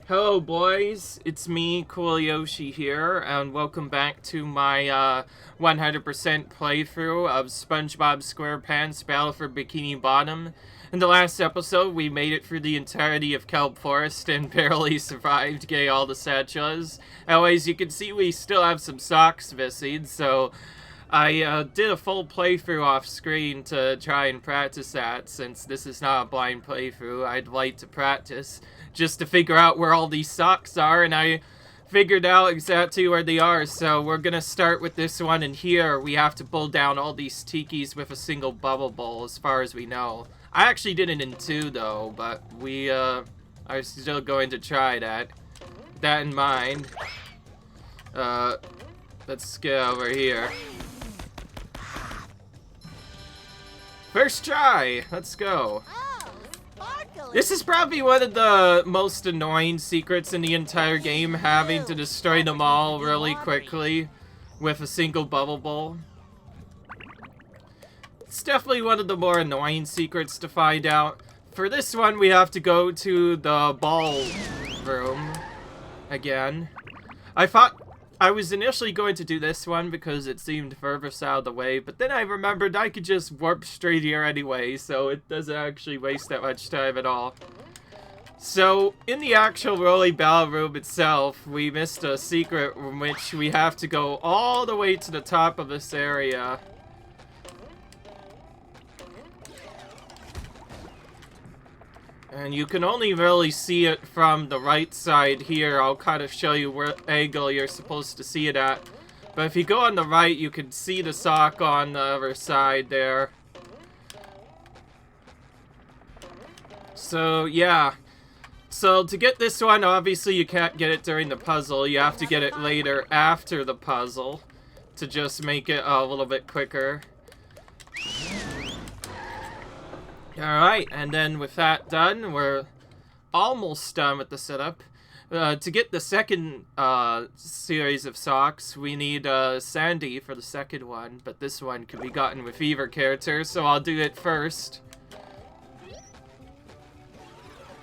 Hello boys, it's me, Cool Yoshi here, and welcome back to my 100% playthrough of SpongeBob SquarePants Battle for Bikini Bottom. In the last episode, we made it through the entirety of Kelp Forest and barely survived getting all the spatulas. Anyways, you can see we still have some socks missing, so I did a full playthrough off screen to try and practice that. Since this is not a blind playthrough, I'd like to practice just to figure out where all these socks are, and I figured out exactly where they are. So we're gonna start with this one, and here we have to pull down all these tikis with a single bubble bowl, as far as we know. I actually did it in 2 though, but we are still going to try that. With that in mind, let's get over here. First try! Let's go. This is probably one of the most annoying secrets in the entire game, having to destroy them all really quickly with a single bubble bowl. It's definitely one of the more annoying secrets to find out. For this one, we have to go to the ball room again. I was initially going to do this one because it seemed furthest out of the way, but then I remembered I could just warp straight here anyway, so it doesn't actually waste that much time at all. So, in the actual Rolly Battle Room itself, we missed a secret in which we have to go all the way to the top of this area. And you can only really see it from the right side here. I'll kind of show you where angle you're supposed to see it at. But if you go on the right, you can see the sock on the other side there. So, yeah. So, to get this one, obviously you can't get it during the puzzle. You have to get it later after the puzzle to just make it a little bit quicker. Alright, and then with that done, we're almost done with the setup. To get the second series of socks, we need Sandy for the second one, but this one can be gotten with either character, so I'll do it first.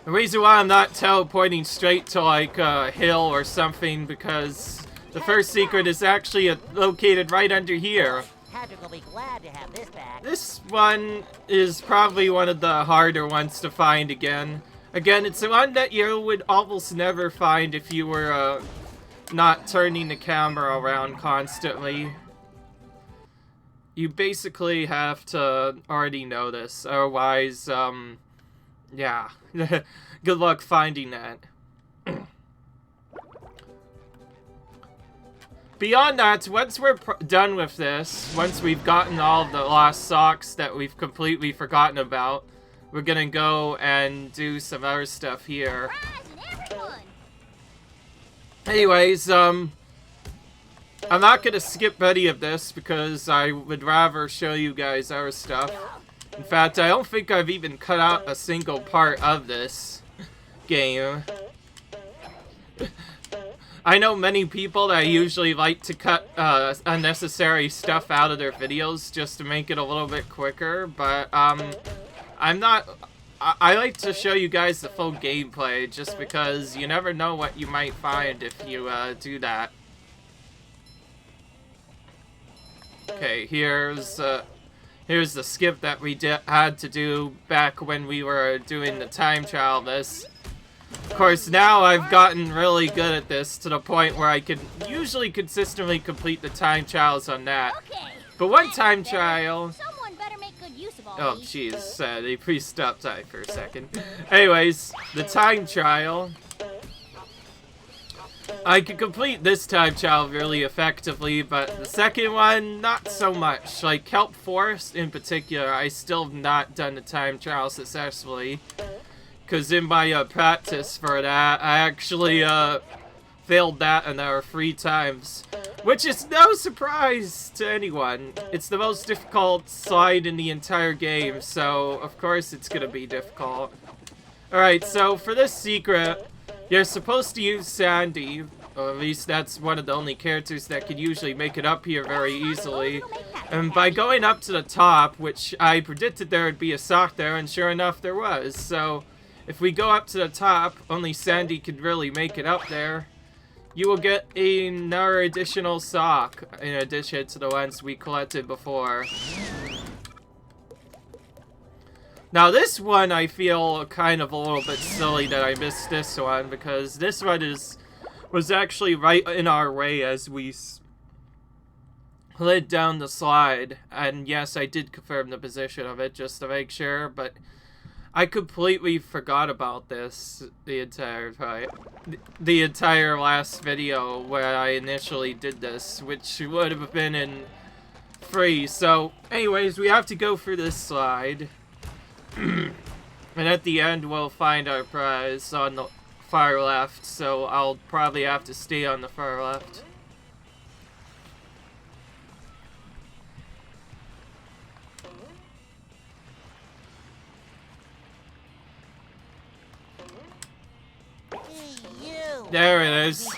The reason why I'm not teleporting straight to like a hill or something, because the first secret is actually located right under here. Patrick will be glad to have this back. This one is probably one of the harder ones to find again. Again, it's the one that you would almost never find if you were not turning the camera around constantly. You basically have to already know this, otherwise, yeah. Good luck finding that. Beyond that, once we're done with this, once we've gotten all of the lost socks that we've completely forgotten about, we're gonna go and do some other stuff here. Anyways, I'm not gonna skip any of this because I would rather show you guys our stuff. In fact, I don't think I've even cut out a single part of this game. I know many people that usually like to cut unnecessary stuff out of their videos just to make it a little bit quicker, but I'm not. I like to show you guys the full gameplay just because you never know what you might find if you do that. Okay, here's the skip that we had to do back when we were doing the time trial of this. Of course, now I've gotten really good at this to the point where I can usually consistently complete the time trials on that. But one time trial... Oh, jeez, they pre-stopped time for a second. Anyways, the time trial... I could complete this time trial really effectively, but the second one, not so much. Like, Kelp Forest in particular, I still have not done the time trial successfully. Because in my practice for that, I actually failed that and there were 3 times. Which is no surprise to anyone. It's the most difficult slide in the entire game, so of course it's gonna be difficult. Alright, so for this secret, you're supposed to use Sandy. Or at least that's one of the only characters that can usually make it up here very easily. And by going up to the top, which I predicted there would be a sock there, and sure enough there was. So if we go up to the top, only Sandy could really make it up there. You will get another additional sock in addition to the ones we collected before. Now this one I feel kind of a little bit silly that I missed this one, because this one was actually right in our way as we slid down the slide. And yes, I did confirm the position of it just to make sure, but I completely forgot about this the entire time. The entire last video where I initially did this, which would have been in free. So anyways, we have to go through this slide. And at the end, we'll find our prize on the far left, so I'll probably have to stay on the far left. There it is.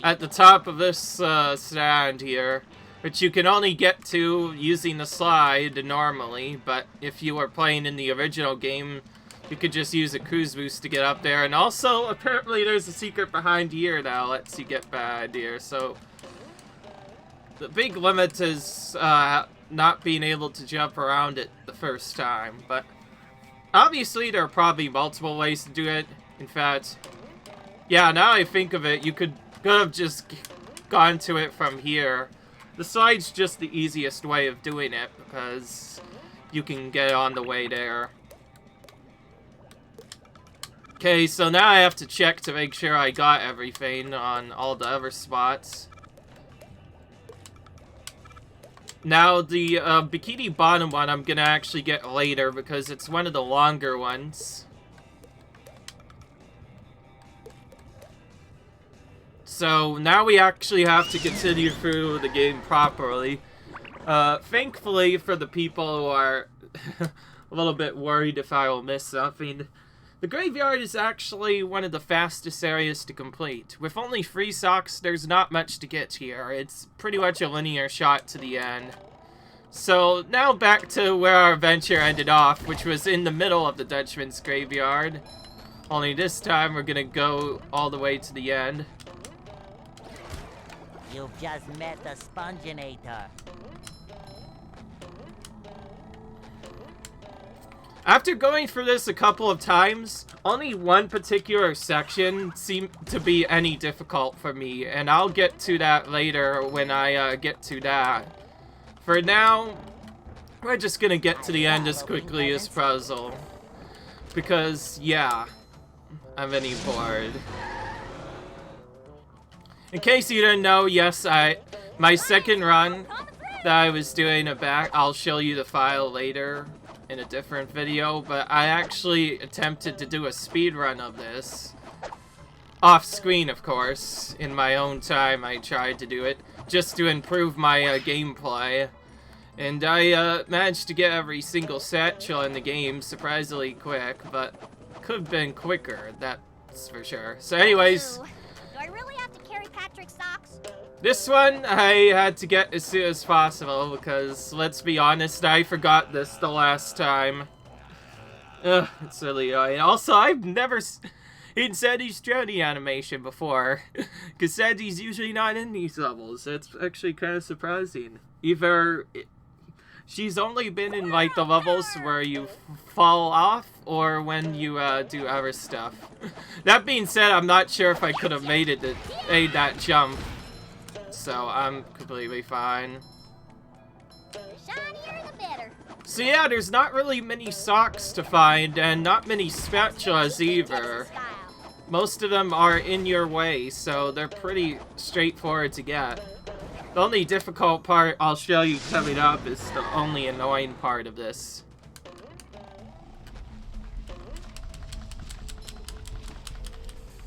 At the top of this stand here. Which you can only get to using the slide normally, but if you were playing in the original game, you could just use a cruise boost to get up there. And also, apparently there's a secret behind here that lets you get behind here, so the big limit is not being able to jump around it the first time, but obviously there are probably multiple ways to do it. In fact, yeah, now I think of it, you could have just gone to it from here. The slide's just the easiest way of doing it, because you can get on the way there. Okay, so now I have to check to make sure I got everything on all the other spots. Now, the Bikini Bottom one I'm gonna actually get later, because it's one of the longer ones. So now we actually have to continue through the game properly. Thankfully for the people who are a little bit worried if I will miss something, the graveyard is actually one of the fastest areas to complete. With only 3 socks, there's not much to get here. It's pretty much a linear shot to the end. So now back to where our adventure ended off, which was in the middle of the Dutchman's graveyard. Only this time we're gonna go all the way to the end. You've just met the Sponginator. After going through this a couple of times, only one particular section seemed to be any difficult for me, and I'll get to that later when I get to that. For now, we're just gonna get to the end as quickly as possible. Because, yeah, I'm getting bored. In case you didn't know, yes, my second run that I was doing I'll show you the file later in a different video, but I actually attempted to do a speed run of this. Off screen, of course. In my own time, I tried to do it, just to improve my gameplay. And I managed to get every single satchel in the game surprisingly quick, but could have been quicker, that's for sure. So anyways, Do I really have to carry Patrick's socks? this one I had to get as soon as possible because, let's be honest, I forgot this the last time. Ugh, it's really annoying. Also, I've never seen Sandy's drowning animation before, because Sandy's usually not in these levels. It's actually kind of surprising. Either she's only been in like the levels where you fall off, or when you do other stuff. That being said, I'm not sure if I could have made that jump, so I'm completely fine. The shinier the better. So yeah, there's not really many socks to find, and not many spatulas either. Most of them are in your way, so they're pretty straightforward to get. The only difficult part I'll show you coming up is the only annoying part of this.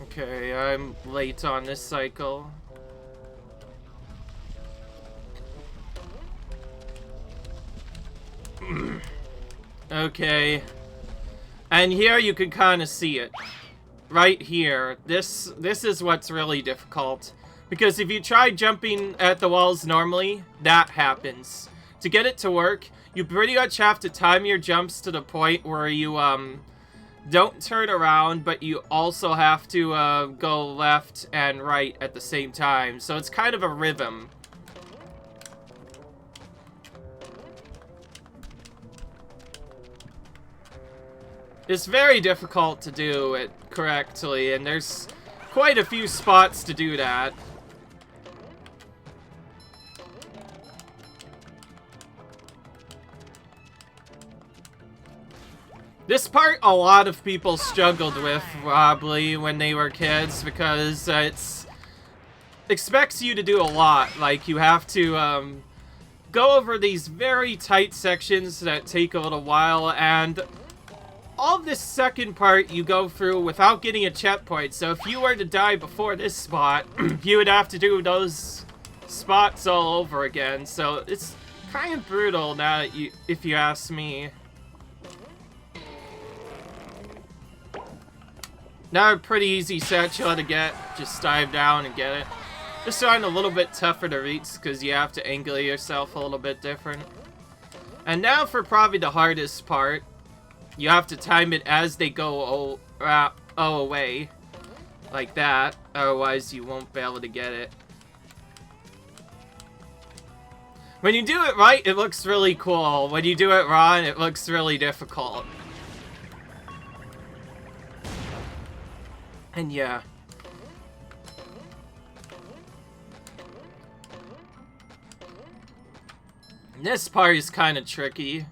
Okay, I'm late on this cycle. Okay. And here you can kind of see it. Right here. This is what's really difficult. Because if you try jumping at the walls normally, that happens. To get it to work, you pretty much have to time your jumps to the point where you don't turn around, but you also have to go left and right at the same time. So it's kind of a rhythm. It's very difficult to do it correctly, and there's quite a few spots to do that. This part a lot of people struggled with probably when they were kids because it's expects you to do a lot. Like you have to go over these very tight sections that take a little while, and all this second part you go through without getting a checkpoint. So if you were to die before this spot, you would have to do those spots all over again. So it's kind of brutal now that if you ask me. Now a pretty easy spatula to get. Just dive down and get it. Just find a little bit tougher to reach because you have to angle yourself a little bit different. And now for probably the hardest part. You have to time it as they go away. Like that. Otherwise you won't be able to get it. When you do it right, it looks really cool. When you do it wrong, it looks really difficult. And yeah. This part is kind of tricky.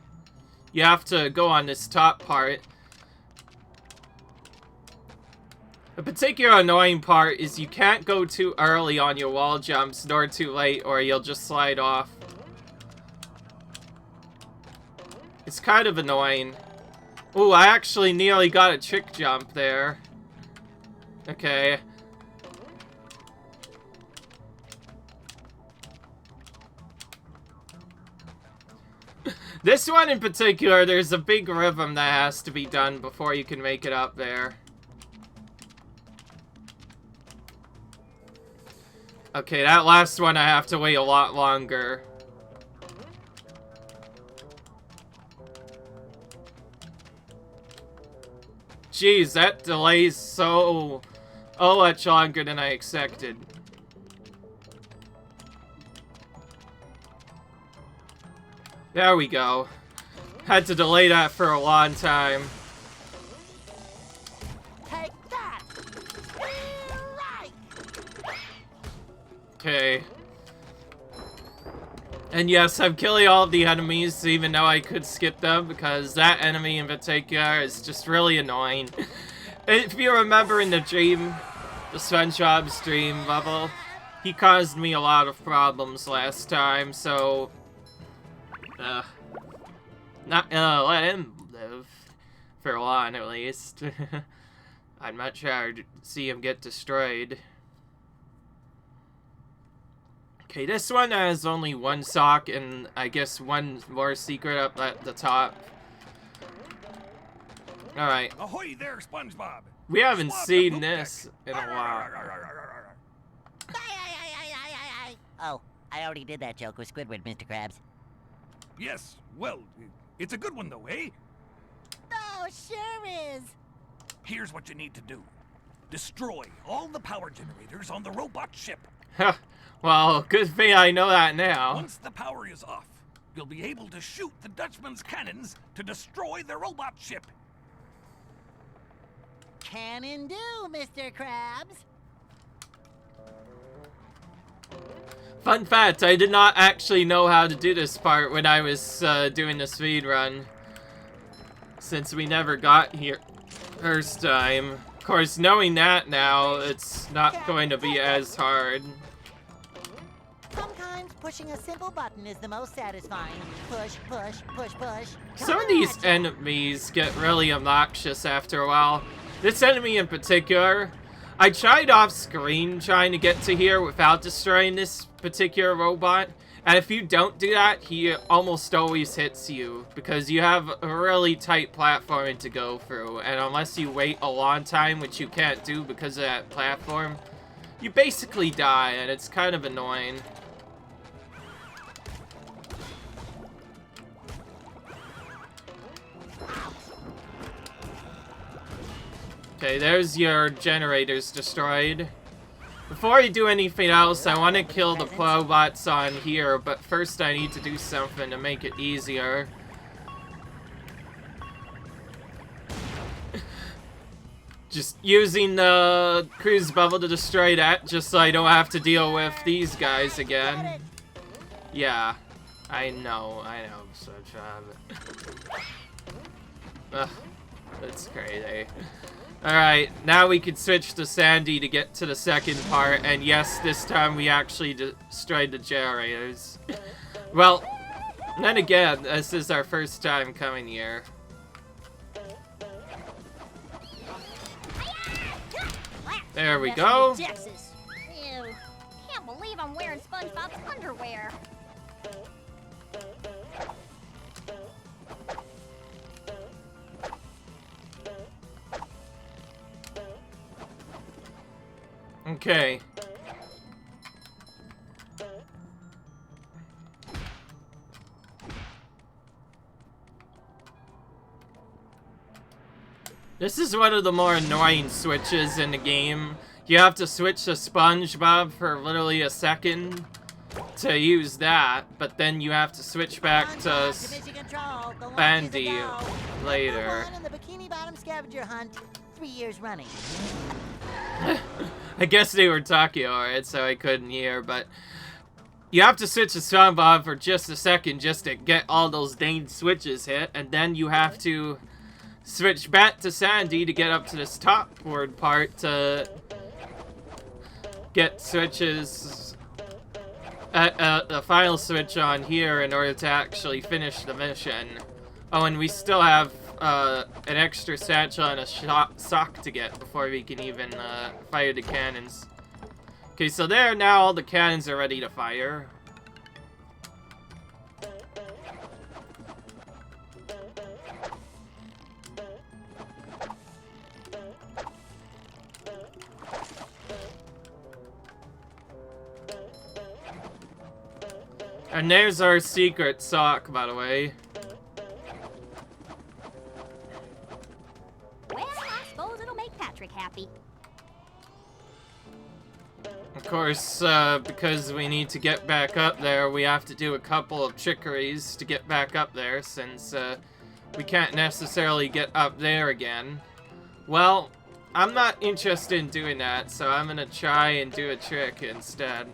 You have to go on this top part. A particular annoying part is you can't go too early on your wall jumps, nor too late, or you'll just slide off. It's kind of annoying. Ooh, I actually nearly got a trick jump there. Okay. This one in particular, there's a big rhythm that has to be done before you can make it up there. Okay, that last one I have to wait a lot longer. Jeez, that delays so much longer than I expected. There we go. Had to delay that for a long time. Take that! Right! Okay. And yes, I'm killing all of the enemies, even though I could skip them, because that enemy in particular is just really annoying. If you remember in the dream, the SpongeBob dream level, he caused me a lot of problems last time, so not let him live for a while at least. I'd much rather see him get destroyed. Okay, this one has only one sock and I guess one more secret up at the top. Alright. Ahoy there, SpongeBob! We haven't Swap the seen poop this deck. in a while. Oh, I already did that joke with Squidward, Mr. Krabs. Yes, well, it's a good one though, eh? Oh, sure is. Here's what you need to do. Destroy all the power generators on the robot ship. Well, good thing I know that now. Once the power is off, you'll be able to shoot the Dutchman's cannons to destroy the robot ship. Cannon do, Mr. Krabs. Fun fact, I did not actually know how to do this part when I was doing the speed run. Since we never got here first time. Of course, knowing that now, it's not going to be as hard. Sometimes pushing a simple button is the most satisfying. Push, push, push, push. Some of these enemies get really obnoxious after a while. This enemy in particular, I tried off screen trying to get to here without destroying this particular robot. And if you don't do that, he almost always hits you because you have a really tight platform to go through. And unless you wait a long time, which you can't do because of that platform, you basically die and it's kind of annoying. Okay, there's your generators destroyed. Before I do anything else, I want to kill the Plobots on here, but first I need to do something to make it easier. Just using the cruise bubble to destroy that, just so I don't have to deal with these guys again. Yeah, I know, such Ugh, that's crazy. Alright, now we can switch to Sandy to get to the second part, and yes, this time we actually destroyed the generators. Well, then again, this is our first time coming here. There we go. Ew, can't believe I'm wearing SpongeBob's underwear. Okay. This is one of the more annoying switches in the game. You have to switch to SpongeBob for literally a second to use that, but then you have to switch back to Sandy later. On the Bikini Bottom scavenger hunt 3 years running. I guess they were talking alright, so I couldn't hear, but you have to switch to SpongeBob for just a second just to get all those dang switches hit, and then you have to switch back to Sandy to get up to this top board part to get switches at the final switch on here in order to actually finish the mission. Oh, and we still have an extra spatula and a sock to get before we can even fire the cannons. Okay, so there, now all the cannons are ready to fire. And there's our secret sock, by the way. Well, I suppose it'll make Patrick happy. Of course, because we need to get back up there, we have to do a couple of trickeries to get back up there, since we can't necessarily get up there again. Well, I'm not interested in doing that, so I'm gonna try and do a trick instead.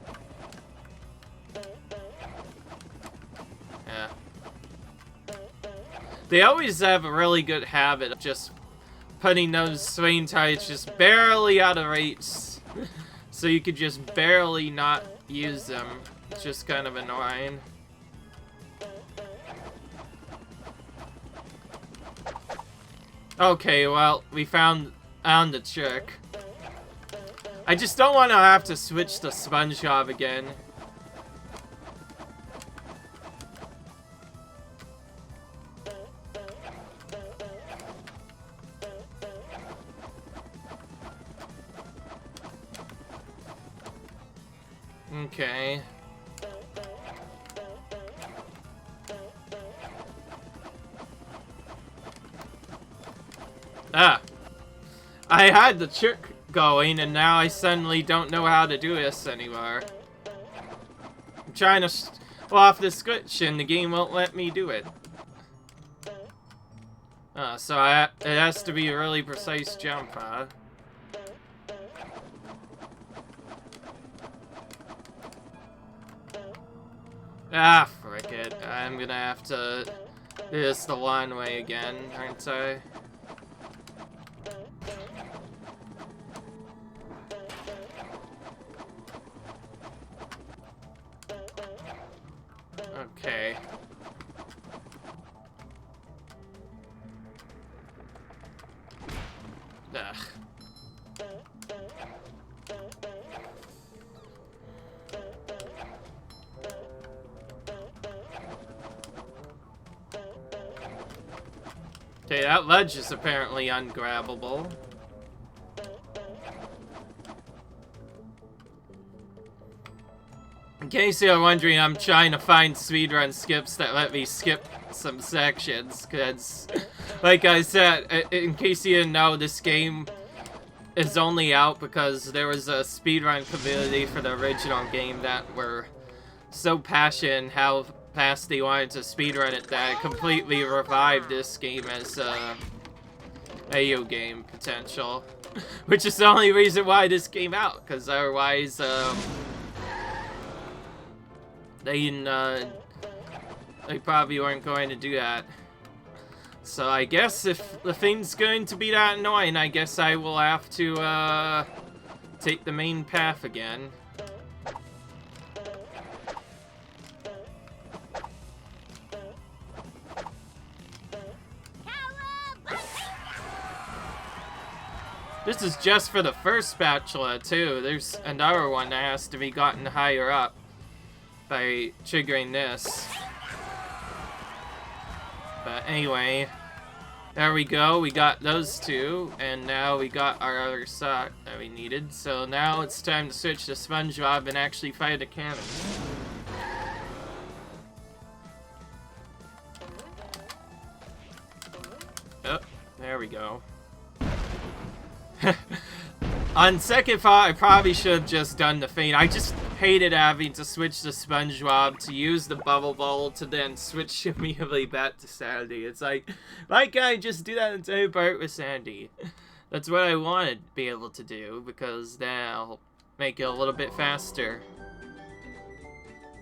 Yeah. They always have a really good habit of just putting those swing tides just barely out of reach. So you could just barely not use them. It's just kind of annoying. Okay, well, we found the trick. I just don't want to have to switch to SpongeBob again. Okay. Ah. I had the trick going, and now I suddenly don't know how to do this anymore. I'm trying to pull off this glitch, and the game won't let me do it. So it has to be a really precise jump, huh? Ah, frick it. I'm gonna have to do this the one way again, aren't I? Okay. Ugh. Okay, that ledge is apparently ungrabbable. In case you're wondering, I'm trying to find speedrun skips that let me skip some sections, because, like I said, in case you didn't know, this game is only out because there was a speedrun community for the original game that were so passionate in how fast they wanted to speedrun it that it completely revived this game as a AO game potential. Which is the only reason why this came out, because otherwise, they probably weren't going to do that. So I guess if the thing's going to be that annoying, I guess I will have to, take the main path again. This is just for the first spatula, too. There's another one that has to be gotten higher up by triggering this. But anyway, there we go. We got those two, and now we got our other sock that we needed. So now it's time to switch to SpongeBob and actually fight a cannon. Oh, there we go. On second thought, I probably should have just done the feint. I just hated having to switch to SpongeBob to use the bubble bowl to then switch immediately back to Sandy. It's like, why can't I just do that entire part with Sandy? That's what I wanted to be able to do, because that'll make it a little bit faster.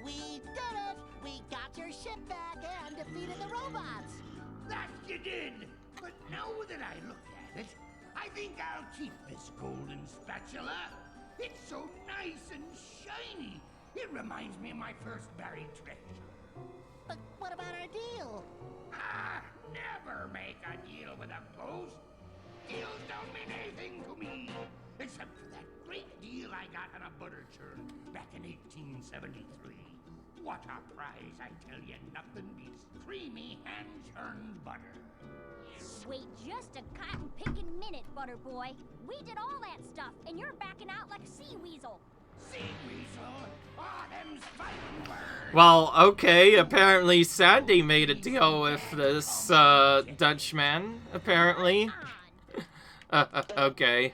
We did it! We got your ship back and defeated the robots! That you did! But now that I look at it, I think I'll keep this golden spatula. It's so nice and shiny. It reminds me of my first buried treasure. But what about our deal? Ah, never make a deal with a ghost. Deals don't mean anything to me, except for that great deal I got on a butter churn back in 1873. What a prize, I tell you. Nothing beats creamy hand-churned butter. Wait just a cotton-picking minute, Butter Boy. We did all that stuff, and you're backing out like a sea weasel. Sea weasel? Ah, them's fighting words. Well, okay, apparently Sandy made a deal with this, Dutchman, apparently. Okay.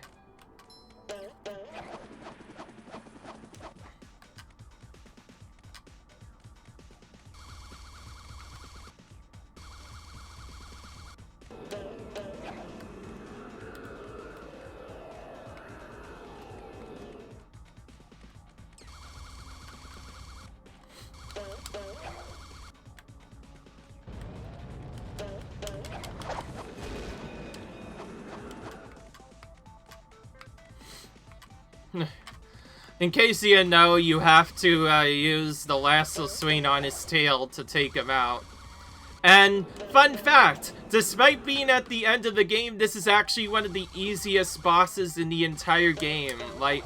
In case you didn't know, you have to use the lasso swing on his tail to take him out. And, fun fact, despite being at the end of the game, this is actually one of the easiest bosses in the entire game. Like,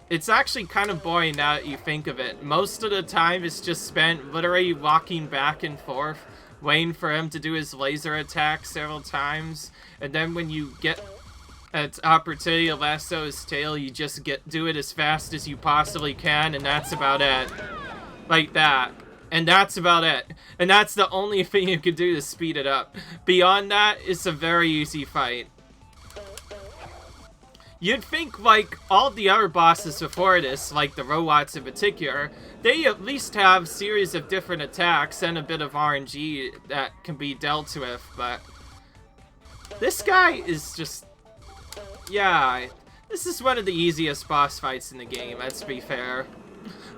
it's actually kind of boring now that you think of it. Most of the time it's just spent literally walking back and forth, waiting for him to do his laser attack several times, and then when you get an opportunity to lasso his tail, you just do it as fast as you possibly can, and that's about it. Like that. And that's about it. And that's the only thing you can do to speed it up. Beyond that, it's a very easy fight. You'd think, like, all the other bosses before this, like the robots in particular, they at least have a series of different attacks and a bit of RNG that can be dealt with, but this guy is just... yeah, this is one of the easiest boss fights in the game, let's be fair.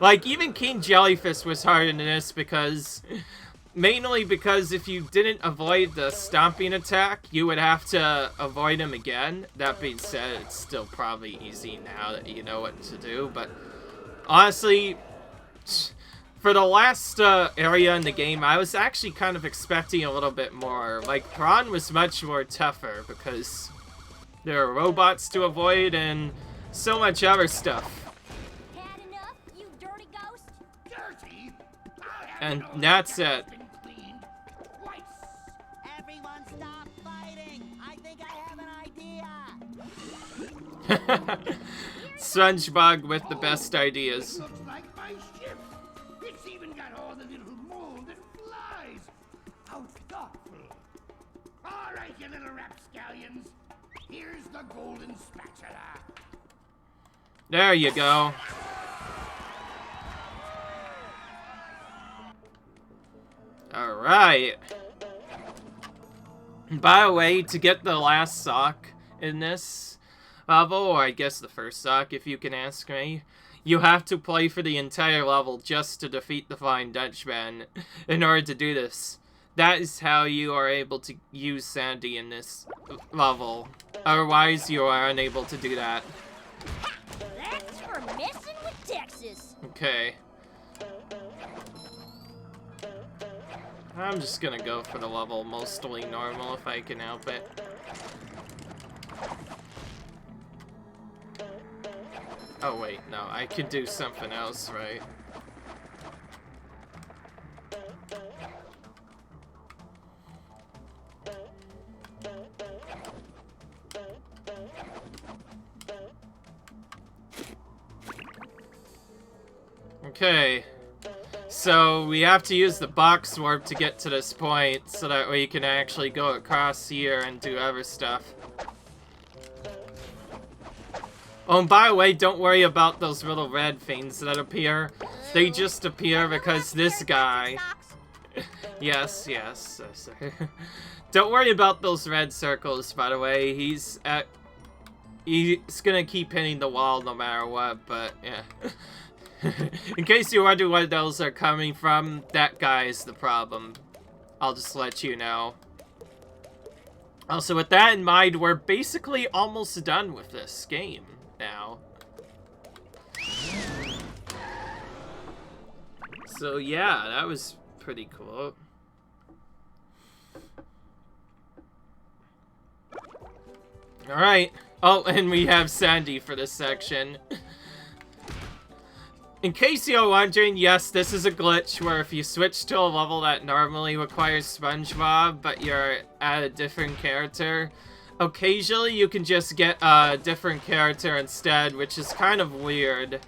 Like, even King Jellyfish was harder than this because... mainly because if you didn't avoid the stomping attack, you would have to avoid him again. That being said, it's still probably easy now that you know what to do, but... honestly, for the last area in the game, I was actually kind of expecting a little bit more. Like, Prawn was much more tougher because there are robots to avoid and so much other stuff. Had enough, you dirty ghost? Dirty? And that's it. Everyone stop fighting! I think I have an idea! SpongeBob with the best ideas. Looks like my ship. It's even got all the little mold that flies. How thoughtful. All right, you little rapscallions. Here's the golden spatula. There you go. Alright. By the way, to get the last sock in this level, or I guess the first sock if you can ask me, you have to play for the entire level just to defeat the Flying Dutchman in order to do this. That is how you are able to use Sandy in this level. Otherwise, you are unable to do that. That's for messing with Texas. Okay. I'm just gonna go for the level mostly normal if I can help it. Oh wait, no, I could do something else, right? Okay. So, we have to use the box warp to get to this point, so that we can actually go across here and do other stuff. Oh, and by the way, don't worry about those little red things that appear. They just appear because this guy... Yes. Don't worry about those red circles, by the way. He's gonna keep hitting the wall no matter what, but yeah. In case you wonder where those are coming from, that guy is the problem. I'll just let you know. Also, with that in mind, we're basically almost done with this game now. So yeah, that was pretty cool. Alright. Oh, and we have Sandy for this section. In case you're wondering, yes, this is a glitch where if you switch to a level that normally requires SpongeBob, but you're at a different character, occasionally you can just get a different character instead, which is kind of weird.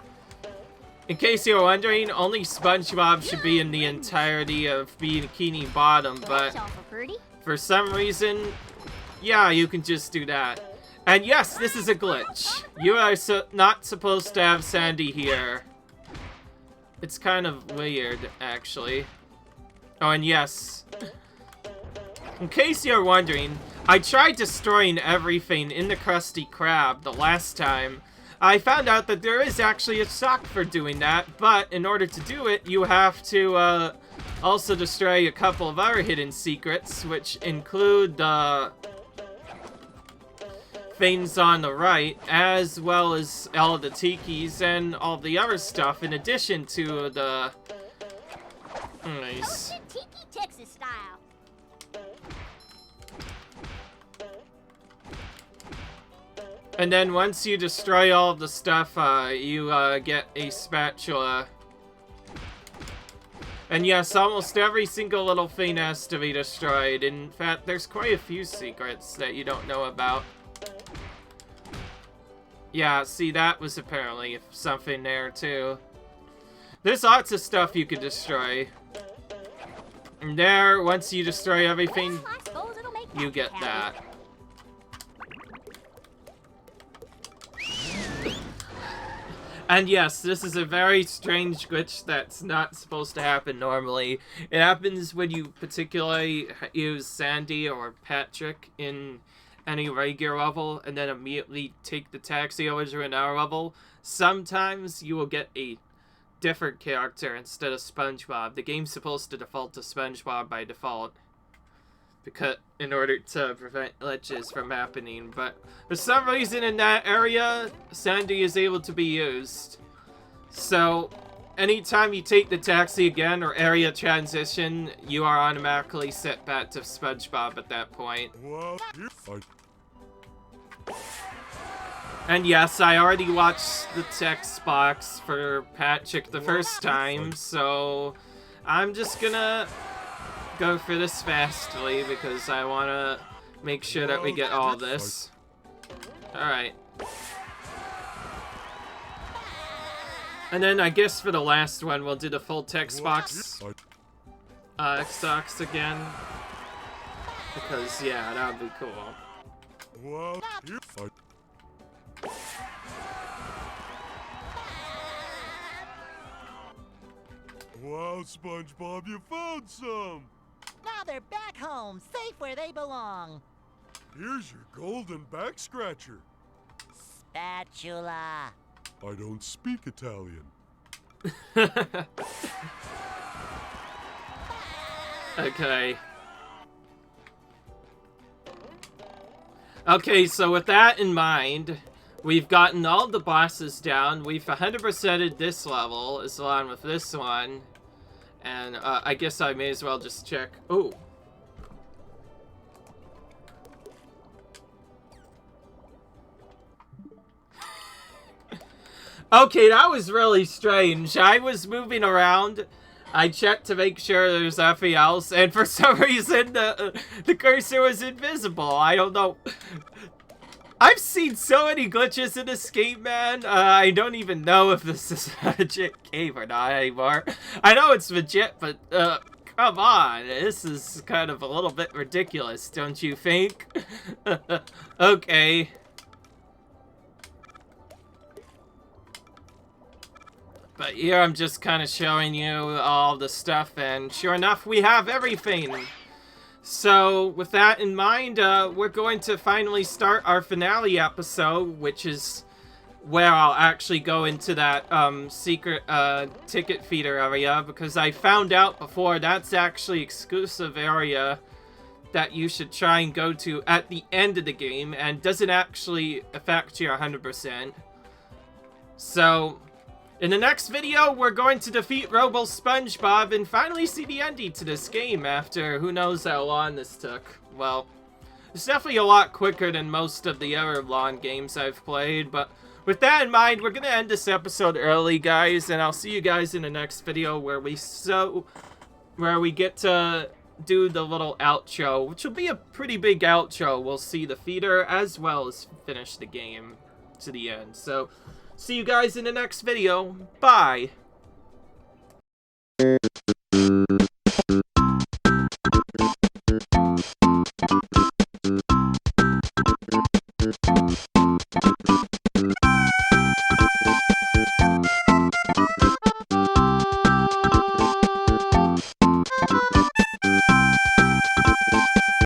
In case you're wondering, only SpongeBob should be in the entirety of Bikini Bottom, but for some reason, yeah, you can just do that. And yes, this is a glitch. You are not supposed to have Sandy here. It's kind of weird, actually. Oh, and yes. In case you're wondering, I tried destroying everything in the Krusty Krab the last time. I found out that there is actually a sock for doing that, but in order to do it, you have to also destroy a couple of other hidden secrets, which include the things on the right, as well as all of the tikis and all the other stuff, in addition to the... Nice. Tiki Texas style. And then once you destroy all of the stuff, you get a spatula. And yes, almost every single little thing has to be destroyed. In fact, there's quite a few secrets that you don't know about. Yeah, see, that was apparently something there, too. There's lots of stuff you could destroy. And there, once you destroy everything, you get that. And yes, this is a very strange glitch that's not supposed to happen normally. It happens when you particularly use Sandy or Patrick in any regular level, and then immediately take the taxi over to another level. Sometimes you will get a different character instead of SpongeBob. The game's supposed to default to SpongeBob by default, because in order to prevent glitches from happening. But for some reason in that area, Sandy is able to be used. So anytime you take the taxi again or area transition, you are automatically set back to SpongeBob at that point. And yes, I already watched the text box for Patrick the first time, so I'm just gonna go for this fastly because I want to make sure that we get all this. Alright. And then I guess for the last one, we'll do the full text box Xbox again. Because, yeah, that would be cool. Wow, SpongeBob, you found some! Now they're back home, safe where they belong. Here's your golden back scratcher. Spatula. I don't speak Italian. Okay. Okay, so with that in mind, we've gotten all the bosses down. We've 100%ed this level, as along with this one. And I guess I may as well just check. Oh. Okay, that was really strange. I was moving around. I checked to make sure there's nothing else, and for some reason the cursor was invisible. I don't know. I've seen so many glitches in this game, man. I don't even know if this is a legit game or not anymore. I know it's legit, but come on. This is kind of a little bit ridiculous, don't you think? Okay. But here I'm just kind of showing you all the stuff, and sure enough, we have everything. So, with that in mind, we're going to finally start our finale episode, which is where I'll actually go into that secret ticket feeder area, because I found out before that's actually exclusive area that you should try and go to at the end of the game, and doesn't actually affect you 100%. So, in the next video, we're going to defeat Robo SpongeBob and finally see the ending to this game after who knows how long this took. Well, it's definitely a lot quicker than most of the other long games I've played, but with that in mind, we're going to end this episode early, guys, and I'll see you guys in the next video where we get to do the little outro, which will be a pretty big outro. we'll see the feeder as well as finish the game to the end. So, see you guys in the next video. Bye!